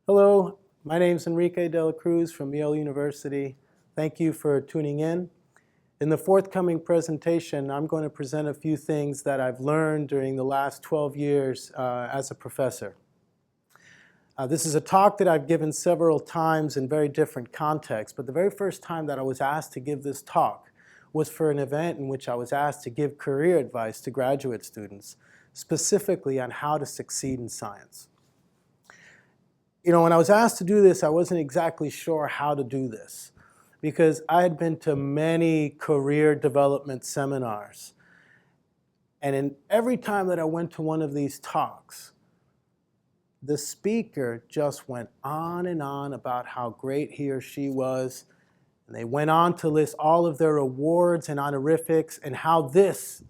Hello, my name is Enrique Cruz from Yale University. Thank you for tuning in. In the forthcoming presentation, I'm going to present a few things that I've learned during the last 12 years as a professor. This is a talk that I've given several times in very different contexts, but the very first time that I was asked to give this talk was for an event in which I was asked to give career advice to graduate students, specifically on how to succeed in science. You know, when I was asked to do this, I wasn't exactly sure how to do this because I had been to many career development seminars. And every time that I went to one of these talks, the speaker just went on and on about how great he or she was. And they went on to list all of their awards and honorifics and how this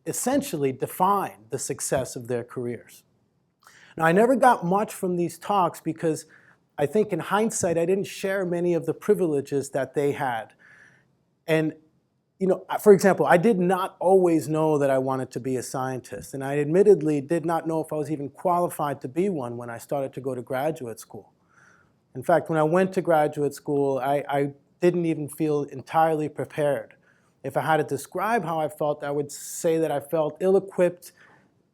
essentially defined the success of their careers. Now, I never got much from these talks because I think in hindsight, I didn't share many of the privileges that they had. And, you know, for example, I did not always know that I wanted to be a scientist. And I admittedly did not know if I was even qualified to be one when I started to go to graduate school. In fact, when I went to graduate school, I didn't even feel entirely prepared. If I had to describe how I felt, I would say that I felt ill-equipped,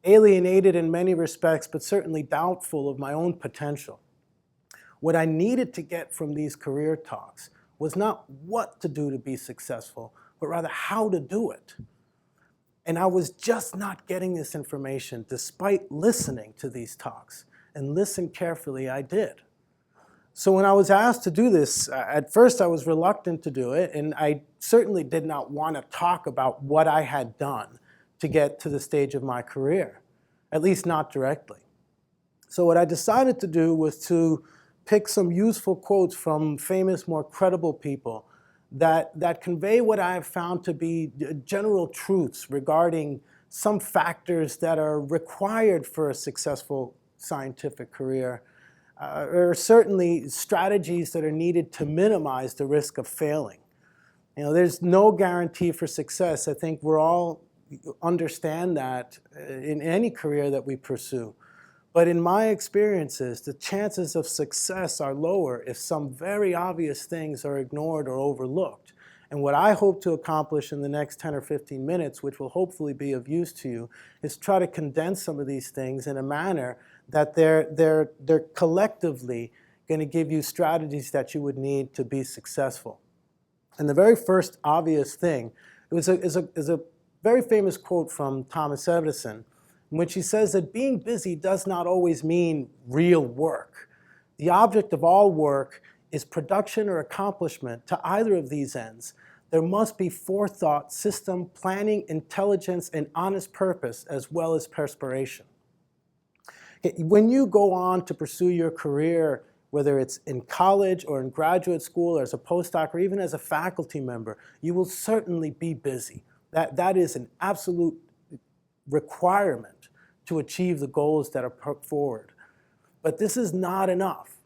alienated in many respects, but certainly doubtful of my own potential. What I needed to get from these career talks was not what to do to be successful, but rather how to do it. And I was just not getting this information despite listening to these talks. And listen carefully, I did. So when I was asked to do this, at first I was reluctant to do it, and I certainly did not want to talk about what I had done to get to the stage of my career, at least not directly. So what I decided to do was to pick some useful quotes from famous, more credible people that convey what I have found to be general truths regarding some factors that are required for a successful scientific career, or certainly strategies that are needed to minimize the risk of failing. You know, there's no guarantee for success. I think we're all understand that in any career that we pursue. But in my experiences, the chances of success are lower if some very obvious things are ignored or overlooked. And what I hope to accomplish in the next 10 or 15 minutes, which will hopefully be of use to you, is try to condense some of these things in a manner that they're collectively going to give you strategies that you would need to be successful. And the very first obvious thing is a very famous quote from Thomas Edison, in which he says that being busy does not always mean real work. The object of all work is production or accomplishment. To either of these ends, there must be forethought, system, planning, intelligence, and honest purpose, as well as perspiration. When you go on to pursue your career, whether it's in college or in graduate school or as a postdoc or even as a faculty member, you will certainly be busy. That is an absolute requirement to achieve the goals that are put forward. But this is not enough.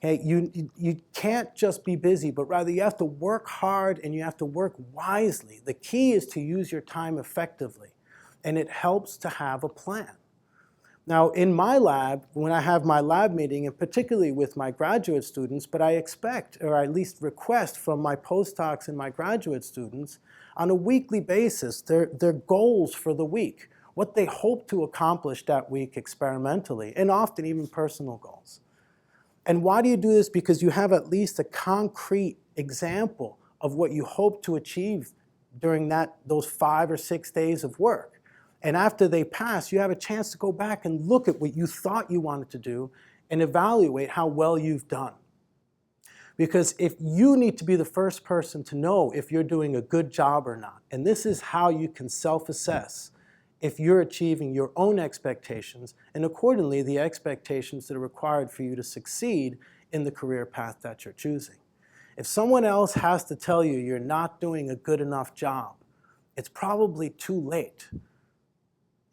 Okay? You can't just be busy, but rather you have to work hard and you have to work wisely. The key is to use your time effectively, and it helps to have a plan. Now, in my lab, when I have my lab meeting, and particularly with my graduate students, but I expect, or at least request from my postdocs and my graduate students, on a weekly basis, their goals for the week, what they hope to accomplish that week experimentally, and often even personal goals. And why do you do this? Because you have at least a concrete example of what you hope to achieve during those 5 or 6 days of work. And after they pass, you have a chance to go back and look at what you thought you wanted to do and evaluate how well you've done. Because if you need to be the first person to know if you're doing a good job or not, and this is how you can self-assess if you're achieving your own expectations and accordingly the expectations that are required for you to succeed in the career path that you're choosing. If someone else has to tell you you're not doing a good enough job, it's probably too late.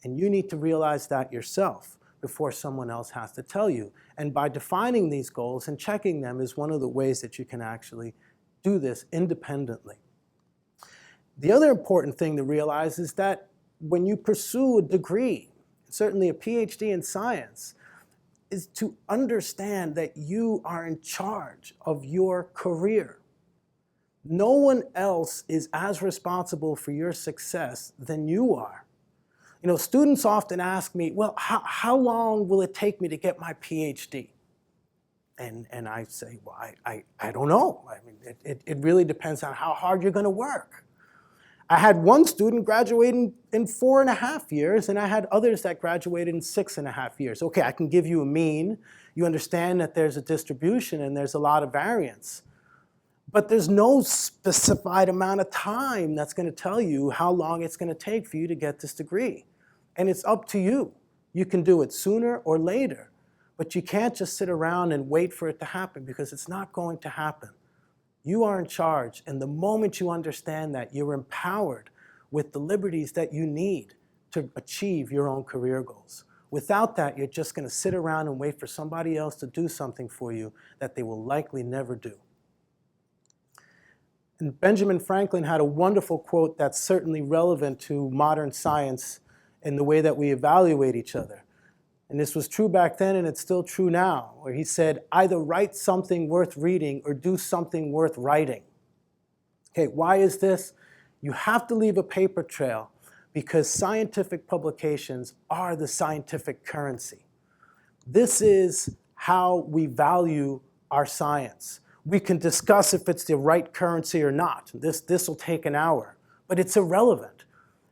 And you need to realize that yourself before someone else has to tell you. And by defining these goals and checking them is one of the ways that you can actually do this independently. The other important thing to realize is that when you pursue a degree, certainly a Ph.D. in science, is to understand that you are in charge of your career. No one else is as responsible for your success than you are. You know, students often ask me, well, how long will it take me to get my Ph.D.? And I say, well, I don't know. I mean, it really depends on how hard you're going to work. I had one student graduating in 4.5 years, and I had others that graduated in 6.5 years. Okay, I can give you a mean. You understand that there's a distribution and there's a lot of variance. But there's no specified amount of time that's going to tell you how long it's going to take for you to get this degree. And it's up to you. You can do it sooner or later. But you can't just sit around and wait for it to happen, because it's not going to happen. You are in charge, and the moment you understand that, you're empowered with the liberties that you need to achieve your own career goals. Without that, you're just going to sit around and wait for somebody else to do something for you that they will likely never do. And Benjamin Franklin had a wonderful quote that's certainly relevant to modern science and the way that we evaluate each other. And this was true back then, and it's still true now, where he said, either write something worth reading or do something worth writing. Okay, why is this? You have to leave a paper trail, because scientific publications are the scientific currency. This is how we value our science. We can discuss if it's the right currency or not. This will take an hour, but it's irrelevant,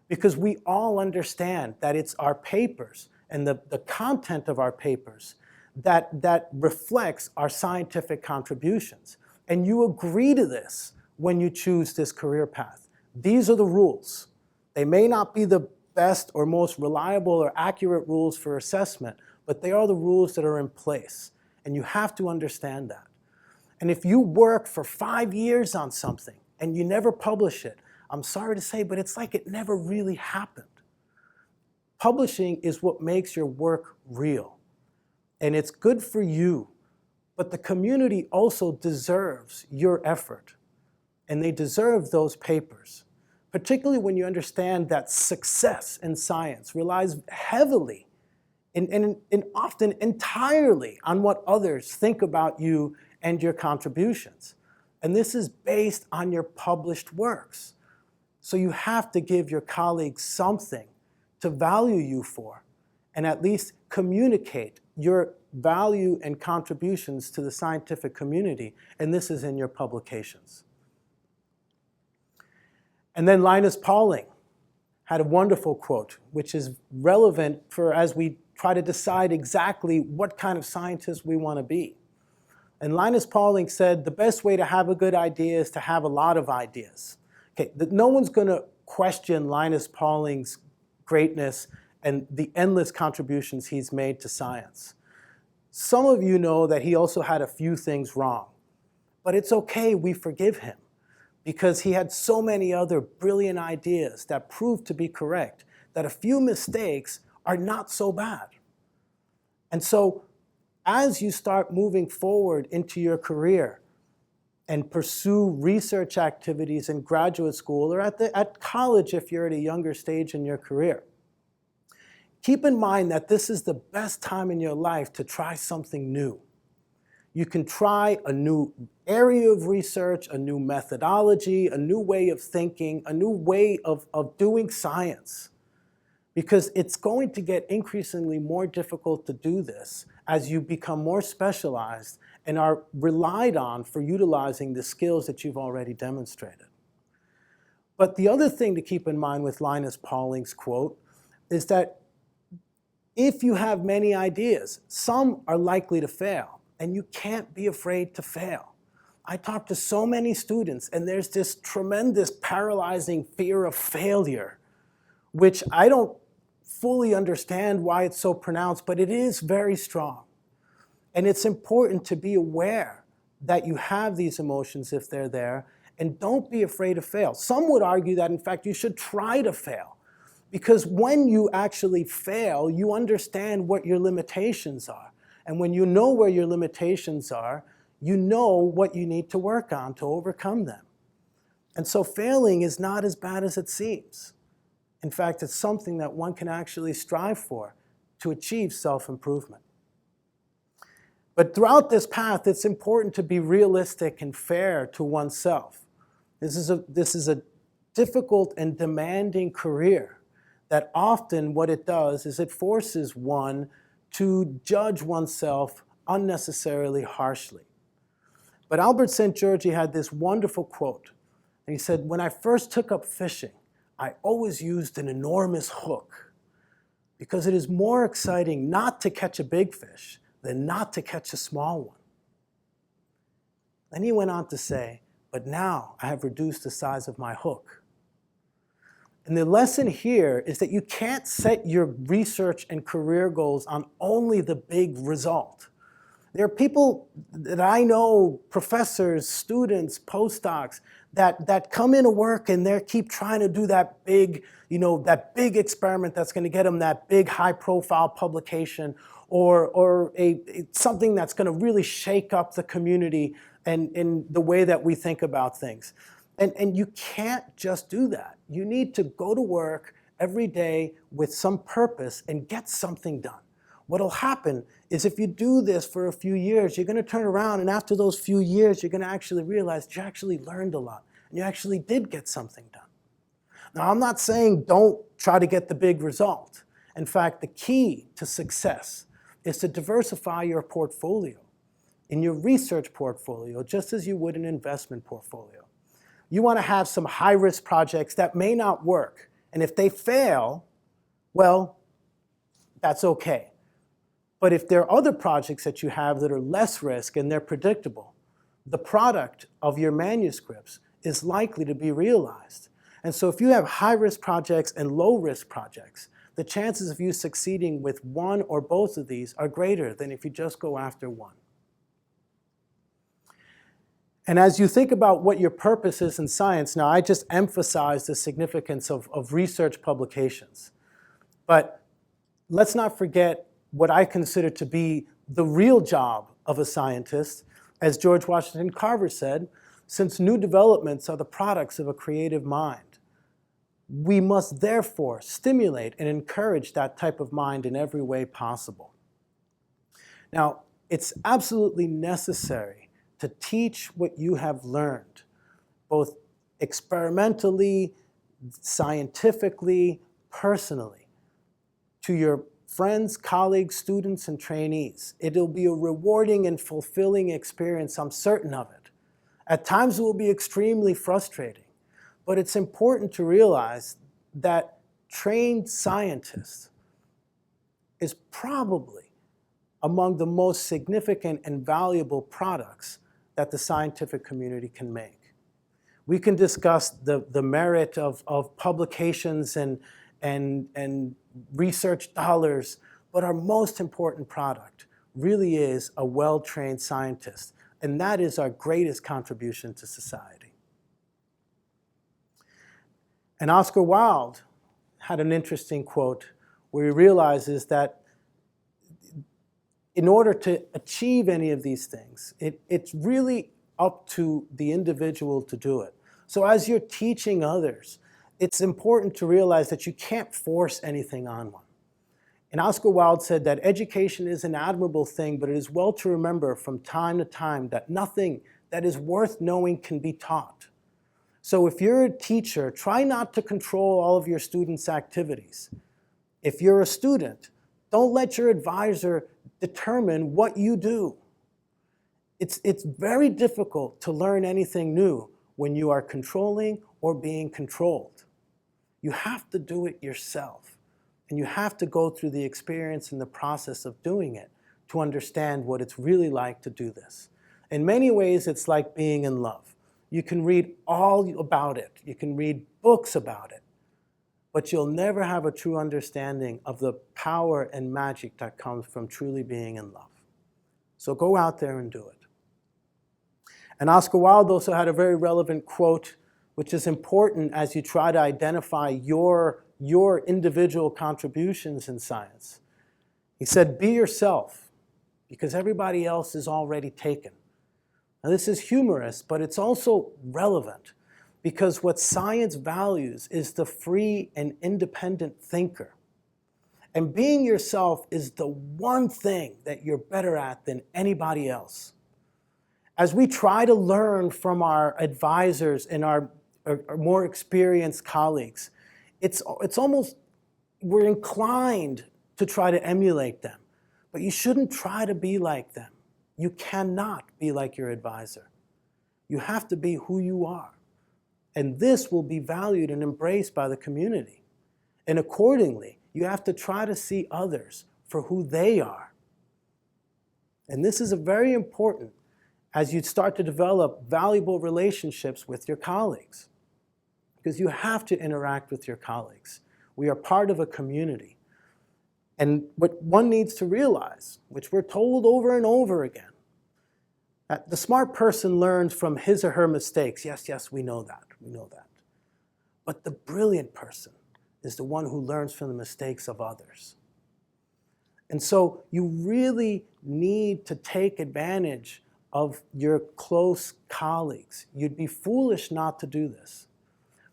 because we all understand that it's our papers and the content of our papers that reflects our scientific contributions. And you agree to this when you choose this career path. These are the rules. They may not be the best or most reliable or accurate rules for assessment, but they are the rules that are in place. And you have to understand that. And if you work for 5 years on something and you never publish it, I'm sorry to say, but it's like it never really happened. Publishing is what makes your work real. And it's good for you, but the community also deserves your effort. And they deserve those papers, particularly when you understand that success in science relies heavily and often entirely on what others think about you and your contributions. And this is based on your published works. So you have to give your colleagues something to value you for, and at least communicate your value and contributions to the scientific community, and this is in your publications. And then Linus Pauling had a wonderful quote, which is relevant for as we try to decide exactly what kind of scientist we want to be. And Linus Pauling said, the best way to have a good idea is to have a lot of ideas. Okay, no one's going to question Linus Pauling's greatness and the endless contributions he's made to science. Some of you know that he also had a few things wrong, but it's okay, we forgive him, because he had so many other brilliant ideas that proved to be correct that a few mistakes are not so bad. And so as you start moving forward into your career and pursue research activities in graduate school or at college if you're at a younger stage in your career, keep in mind that this is the best time in your life to try something new. You can try a new area of research, a new methodology, a new way of thinking, a new way of doing science. Because it's going to get increasingly more difficult to do this as you become more specialized and are relied on for utilizing the skills that you've already demonstrated. But the other thing to keep in mind with Linus Pauling's quote is that if you have many ideas, some are likely to fail, and you can't be afraid to fail. I talk to so many students, and there's this tremendous paralyzing fear of failure, which I don't fully understand why it's so pronounced, but it is very strong. And it's important to be aware that you have these emotions if they're there, and don't be afraid to fail. Some would argue that, in fact, you should try to fail, because when you actually fail, you understand what your limitations are. And when you know where your limitations are, you know what you need to work on to overcome them. And so failing is not as bad as it seems. In fact, it's something that one can actually strive for to achieve self-improvement. But throughout this path, it's important to be realistic and fair to oneself. This is a difficult and demanding career that often what it does is it forces one to judge oneself unnecessarily harshly. But Albert St. George had this wonderful quote. And he said, "When I first took up fishing, I always used an enormous hook because it is more exciting not to catch a big fish than not to catch a small one." Then he went on to say, "But now I have reduced the size of my hook." And the lesson here is that you can't set your research and career goals on only the big result. There are people that I know, professors, students, postdocs, that come into work and they keep trying to do that big, that big experiment that's going to get them that big high-profile publication or something that's going to really shake up the community and in the way that we think about things. And you can't just do that. You need to go to work every day with some purpose and get something done. What'll happen is if you do this for a few years, you're going to turn around, and after those few years, you're going to actually realize you actually learned a lot, and you actually did get something done. Now, I'm not saying don't try to get the big result. In fact, the key to success is to diversify your portfolio. In your research portfolio, just as you would an investment portfolio. You want to have some high-risk projects that may not work, and if they fail, well, that's okay. But if there are other projects that you have that are less risk and they're predictable, the product of your manuscripts is likely to be realized. And so if you have high-risk projects and low-risk projects, the chances of you succeeding with one or both of these are greater than if you just go after one. And as you think about what your purpose is in science, now I just emphasize the significance of research publications. But let's not forget what I consider to be the real job of a scientist. As George Washington Carver said, since new developments are the products of a creative mind, we must therefore stimulate and encourage that type of mind in every way possible. Now, it's absolutely necessary to teach what you have learned, both experimentally, scientifically, personally, to your friends, colleagues, students, and trainees. It'll be a rewarding and fulfilling experience, I'm certain of it. At times it will be extremely frustrating, but it's important to realize that trained scientists is probably among the most significant and valuable products that the scientific community can make. We can discuss the merit of publications and research dollars, but our most important product really is a well-trained scientist, and that is our greatest contribution to society. And Oscar Wilde had an interesting quote where he realizes that in order to achieve any of these things, it's really up to the individual to do it. So as you're teaching others, it's important to realize that you can't force anything on one. And Oscar Wilde said that education is an admirable thing, but it is well to remember from time to time that nothing that is worth knowing can be taught. So if you're a teacher, try not to control all of your students' activities. If you're a student, don't let your advisor determine what you do. It's very difficult to learn anything new when you are controlling or being controlled. You have to do it yourself, and you have to go through the experience and the process of doing it to understand what it's really like to do this. In many ways, it's like being in love. You can read all about it. You can read books about it, but you'll never have a true understanding of the power and magic that comes from truly being in love. So go out there and do it. And Oscar Wilde also had a very relevant quote, which is important as you try to identify your individual contributions in science. He said, "Be yourself, because everybody else is already taken." Now this is humorous, but it's also relevant, because what science values is the free and independent thinker. And being yourself is the one thing that you're better at than anybody else. As we try to learn from our advisors and our more experienced colleagues, it's almost, we're inclined to try to emulate them. But you shouldn't try to be like them. You cannot be like your advisor. You have to be who you are. And this will be valued and embraced by the community. And accordingly, you have to try to see others for who they are. And this is very important as you start to develop valuable relationships with your colleagues. Because you have to interact with your colleagues. We are part of a community. And what one needs to realize, which we're told over and over again, that the smart person learns from his or her mistakes. Yes, we know that. We know that. But the brilliant person is the one who learns from the mistakes of others. And so you really need to take advantage of your close colleagues. You'd be foolish not to do this.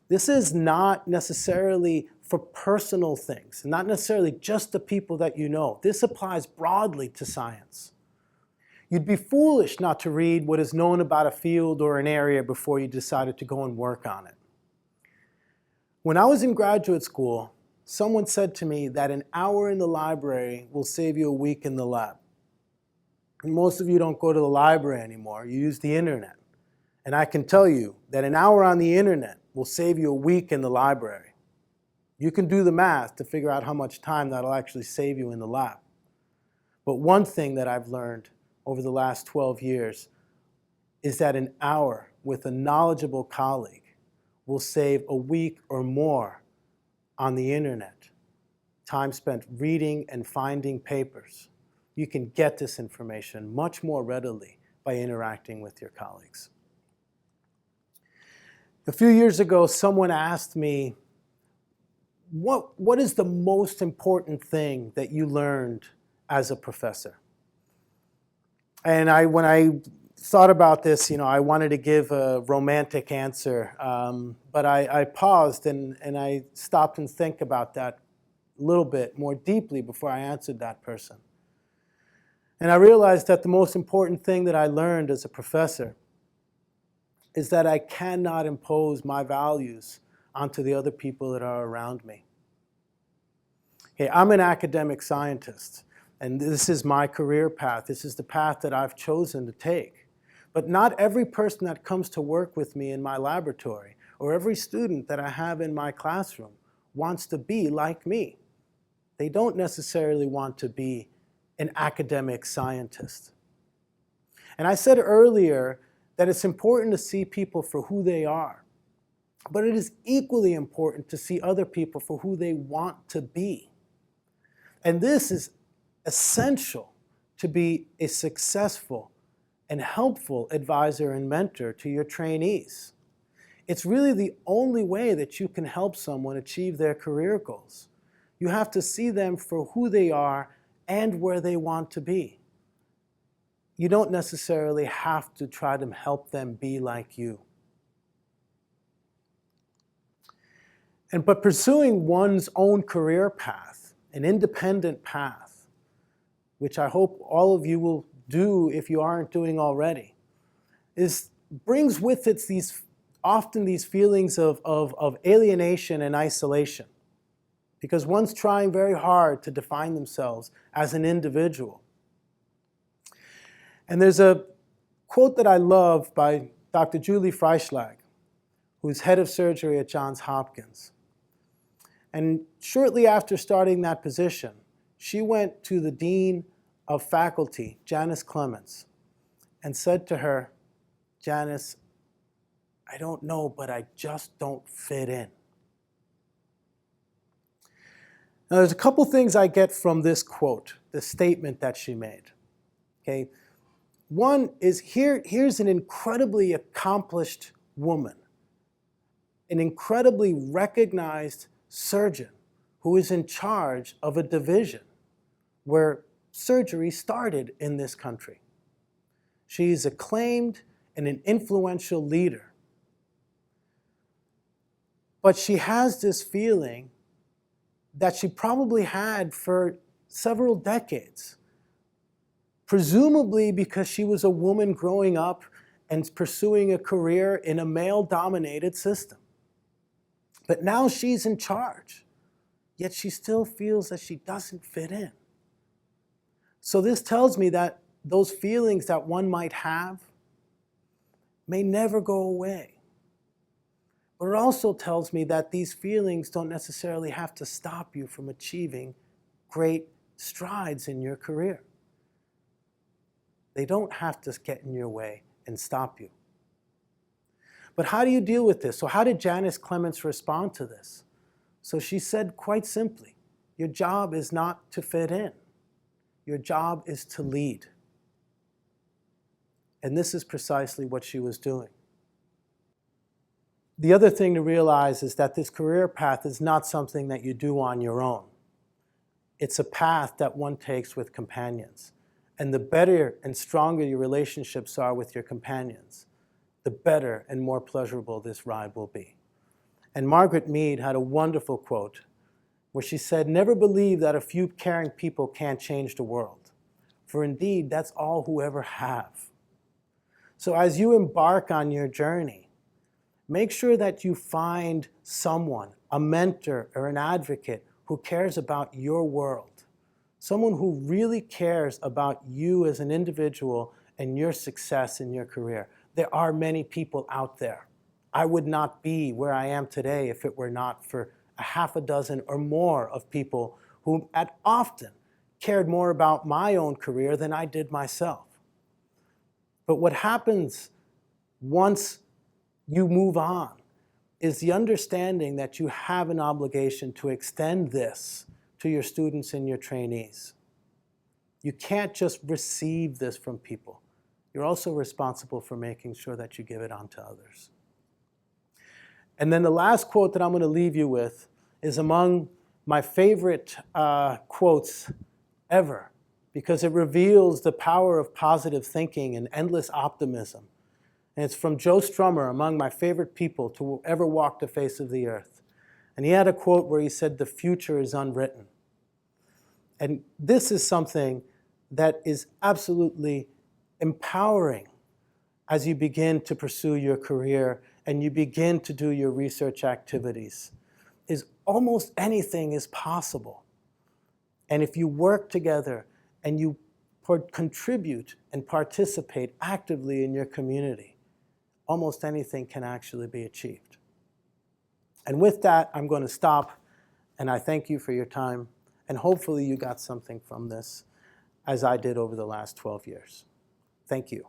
This is not necessarily for personal things, not necessarily just the people that you know. This applies broadly to science. You'd be foolish not to read what is known about a field or an area before you decided to go and work on it. When I was in graduate school, someone said to me that an hour in the library will save you a week in the lab. And most of you don't go to the library anymore. You use the internet. And I can tell you that an hour on the internet will save you a week in the library. You can do the math to figure out how much time that'll actually save you in the lab. But one thing that I've learned over the last 12 years is that an hour with a knowledgeable colleague will save a week or more on the internet. Time spent reading and finding papers. You can get this information much more readily by interacting with your colleagues. A few years ago, someone asked me, what is the most important thing that you learned as a professor? And when I thought about this, I wanted to give a romantic answer, but I paused and I stopped and think about that a little bit more deeply before I answered that person. And I realized that the most important thing that I learned as a professor is that I cannot impose my values onto the other people that are around me. Okay, I'm an academic scientist, and this is my career path. This is the path that I've chosen to take. But not every person that comes to work with me in my laboratory or every student that I have in my classroom wants to be like me. They don't necessarily want to be an academic scientist. And I said earlier that it's important to see people for who they are. But it is equally important to see other people for who they want to be. And this is essential to be a successful and helpful advisor and mentor to your trainees. It's really the only way that you can help someone achieve their career goals. You have to see them for who they are and where they want to be. You don't necessarily have to try to help them be like you. But pursuing one's own career path, an independent path, which I hope all of you will do if you aren't doing already, brings with it often these feelings of alienation and isolation, because one's trying very hard to define themselves as an individual. And there's a quote that I love by Dr. Julie Freischlag, who's head of surgery at Johns Hopkins. And shortly after starting that position, she went to the dean of faculty, Janice Clements, and said to her, "Janice, I don't know, but I just don't fit in." Now, there's a couple things I get from this quote, this statement that she made. Okay? One is here's an incredibly accomplished woman, an incredibly recognized surgeon who is in charge of a division where surgery started in this country. She is acclaimed and an influential leader. But she has this feeling that she probably had for several decades, presumably because she was a woman growing up and pursuing a career in a male-dominated system. But now she's in charge, yet she still feels that she doesn't fit in. So this tells me that those feelings that one might have may never go away. But it also tells me that these feelings don't necessarily have to stop you from achieving great strides in your career. They don't have to get in your way and stop you. But how do you deal with this? So how did Janice Clements respond to this? So she said quite simply, your job is not to fit in. Your job is to lead. And this is precisely what she was doing. The other thing to realize is that this career path is not something that you do on your own. It's a path that one takes with companions. And the better and stronger your relationships are with your companions, the better and more pleasurable this ride will be. And Margaret Mead had a wonderful quote where she said, "Never believe that a few caring people can't change the world, for indeed that's all who ever have." So as you embark on your journey, make sure that you find someone, a mentor or an advocate who cares about your world, someone who really cares about you as an individual and your success in your career. There are many people out there. I would not be where I am today if it were not for a half a dozen or more of people who often cared more about my own career than I did myself. But what happens once you move on is the understanding that you have an obligation to extend this to your students and your trainees. You can't just receive this from people. You're also responsible for making sure that you give it on to others. And then the last quote that I'm going to leave you with is among my favorite quotes ever, because it reveals the power of positive thinking and endless optimism. And it's from Joe Strummer, among my favorite people to ever walk the face of the earth. And he had a quote where he said, "The future is unwritten." And this is something that is absolutely empowering as you begin to pursue your career and you begin to do your research activities, is almost anything is possible. And if you work together and you contribute and participate actively in your community, almost anything can actually be achieved. And with that, I'm going to stop, and I thank you for your time, and hopefully you got something from this, as I did over the last 12 years. Thank you.